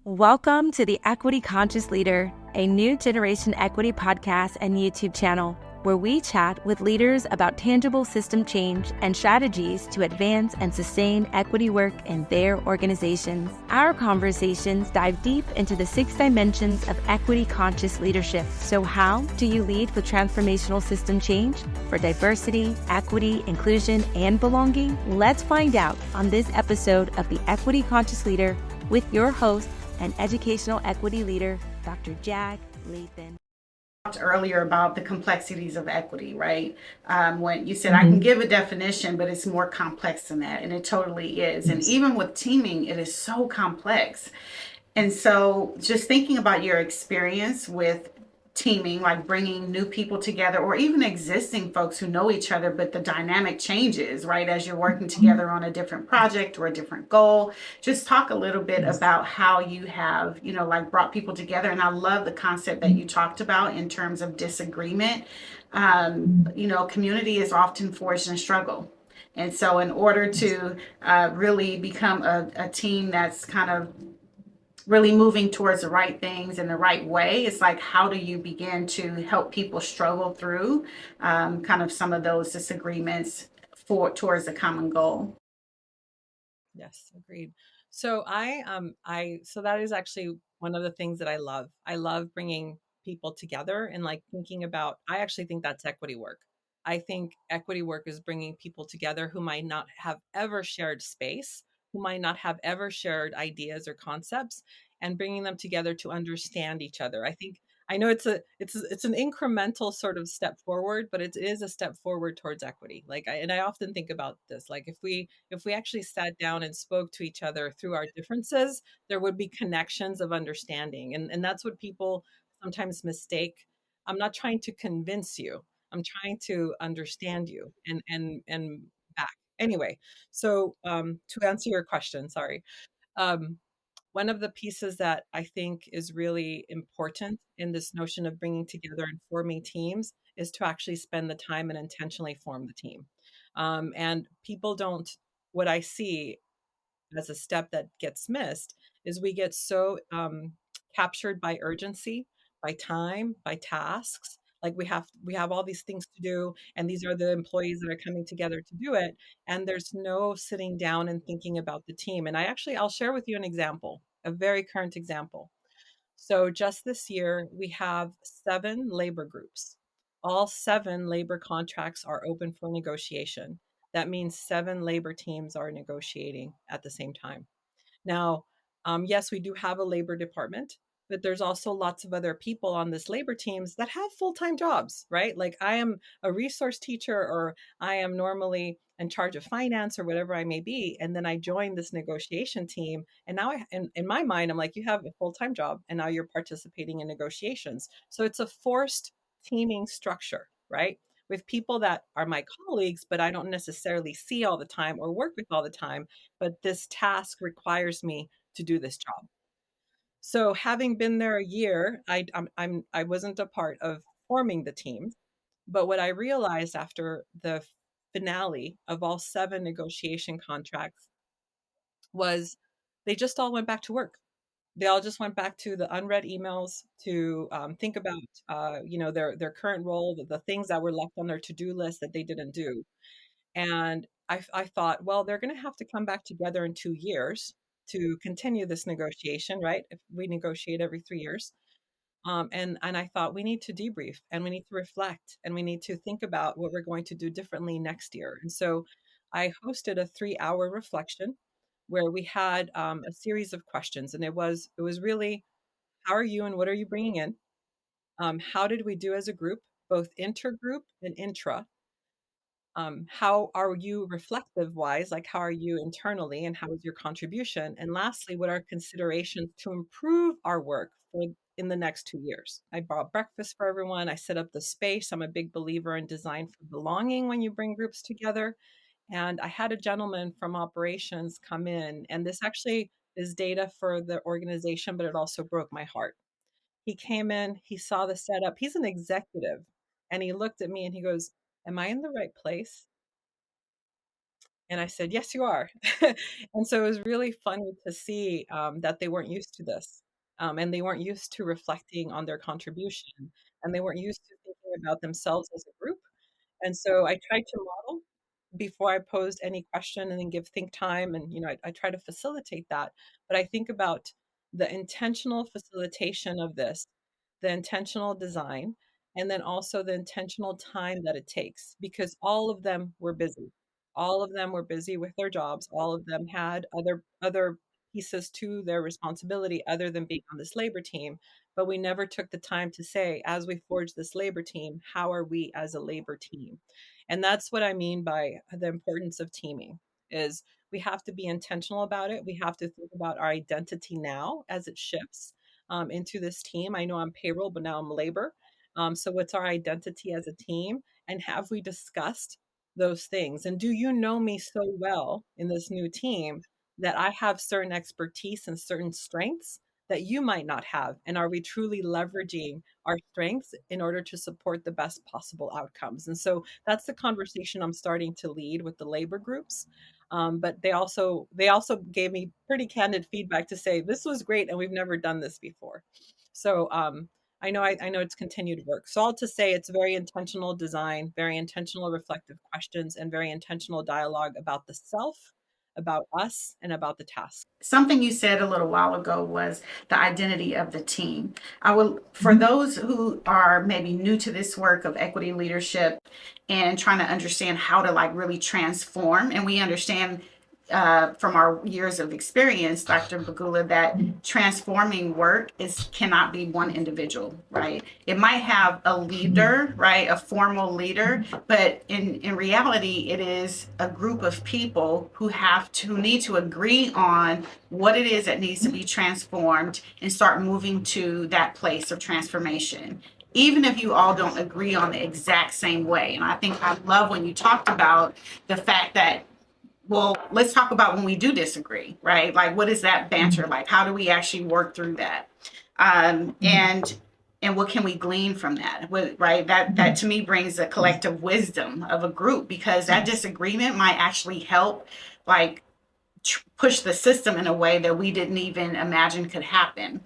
Welcome to the Equity Conscious Leader, a new generation equity podcast and YouTube channel where we chat with leaders about tangible system change and strategies to advance and sustain equity work in their organizations. Our conversations dive deep into the 6 dimensions of equity conscious leadership. So how do you lead with transformational system change for diversity, equity, inclusion, and belonging? Let's find out on this episode of the Equity Conscious Leader with your host and educational equity leader, Dr. Jag Lathan. Talked earlier about the complexities of equity, right? When you said I can give a definition, but it's more complex than that, and it totally is. And even with teaming, it is so complex. And so just thinking about your experience with teaming, like bringing new people together or even existing folks who know each other, but the dynamic changes, right? As you're working together on a different project or a different goal, just talk a little bit about how you have, like brought people together. And I love the concept that you talked about in terms of disagreement. Community is often forged in struggle. And so in order to really become a team that's kind of really moving towards the right things in the right way, it's like, how do you begin to help people struggle through kind of some of those disagreements towards a common goal? Yes, agreed. So so that is actually one of the things that I love. I love bringing people together and like thinking about, I actually think that's equity work. I think equity work is bringing people together who might not have ever shared space, who might not have ever shared ideas or concepts, and bringing them together to understand each other. I know it's an incremental sort of step forward, but it is a step forward towards equity. And I often think about this, like if we actually sat down and spoke to each other through our differences, there would be connections of understanding. And that's what people sometimes mistake. I'm not trying to convince you. I'm trying to understand you and back. Anyway, so to answer your question, sorry. Um, One of the pieces that I think is really important in this notion of bringing together and forming teams is to actually spend the time and intentionally form the team. And people don't, what I see as a step that gets missed is we get so captured by urgency, by time, by tasks. Like we have all these things to do, and these are the employees that are coming together to do it. And there's no sitting down and thinking about the team. And I'll share with you an example, a very current example. So just this year, we have 7 labor groups. All 7 labor contracts are open for negotiation. That means 7 labor teams are negotiating at the same time. Now, yes, we do have a labor department, but there's also lots of other people on this labor teams that have full-time jobs, right? Like I am a resource teacher, or I am normally in charge of finance or whatever I may be. And then I join this negotiation team. And now in my mind, I'm like, you have a full-time job and now you're participating in negotiations. So it's a forced teaming structure, right? With people that are my colleagues, but I don't necessarily see all the time or work with all the time, but this task requires me to do this job. So having been there a year, I wasn't a part of forming the team, but what I realized after the finale of all 7 negotiation contracts was they just all went back to work. They all just went back to the unread emails to think about, their current role, the things that were left on their to-do list that they didn't do. And I thought, well, they're going to have to come back together in 2 years to continue this negotiation, right? If we negotiate every 3 years. And I thought we need to debrief and we need to reflect and we need to think about what we're going to do differently next year. And so I hosted a 3-hour reflection where we had a series of questions, and it was really, how are you and what are you bringing in? How did we do as a group, both intergroup and intra? How are you reflective wise? Like, how are you internally and how is your contribution? And lastly, what are considerations to improve our work in the next 2 years? I brought breakfast for everyone. I set up the space. I'm a big believer in design for belonging when you bring groups together. And I had a gentleman from operations come in, and this actually is data for the organization, but it also broke my heart. He came in, he saw the setup. He's an executive, and he looked at me and he goes, "Am I in the right place?" And I said, yes, you are. And so it was really funny to see that they weren't used to this. And they weren't used to reflecting on their contribution. And they weren't used to thinking about themselves as a group. And so I tried to model before I posed any question and then give think time. And, I try to facilitate that. But I think about the intentional facilitation of this, the intentional design, and then also the intentional time that it takes, because all of them were busy. All of them were busy with their jobs. All of them had other pieces to their responsibility other than being on this labor team. But we never took the time to say, as we forge this labor team, how are we as a labor team? And that's what I mean by the importance of teaming is we have to be intentional about it. We have to think about our identity now as it shifts into this team. I know I'm payroll, but now I'm labor. So what's our identity as a team? And have we discussed those things? And do you know me so well in this new team that I have certain expertise and certain strengths that you might not have? And are we truly leveraging our strengths in order to support the best possible outcomes? And so that's the conversation I'm starting to lead with the labor groups. But they also gave me pretty candid feedback to say this was great and we've never done this before. So I know it's continued work. So all to say it's very intentional design, very intentional reflective questions, and very intentional dialogue about the self, about us, and about the task. Something you said a little while ago was the identity of the team. I will, for those who are maybe new to this work of equity leadership and trying to understand how to like really transform, and we understand from our years of experience, Dr. Bagula, that transforming work cannot be one individual, right? It might have a leader, right, a formal leader, but in reality, it is a group of people who need to agree on what it is that needs to be transformed and start moving to that place of transformation, even if you all don't agree on the exact same way. And I think I love when you talked about the fact that, well, let's talk about when we do disagree, right? Like, what is that banter like? How do we actually work through that? And what can we glean from that? Right? That to me brings a collective wisdom of a group, because that disagreement might actually help, like, push the system in a way that we didn't even imagine could happen.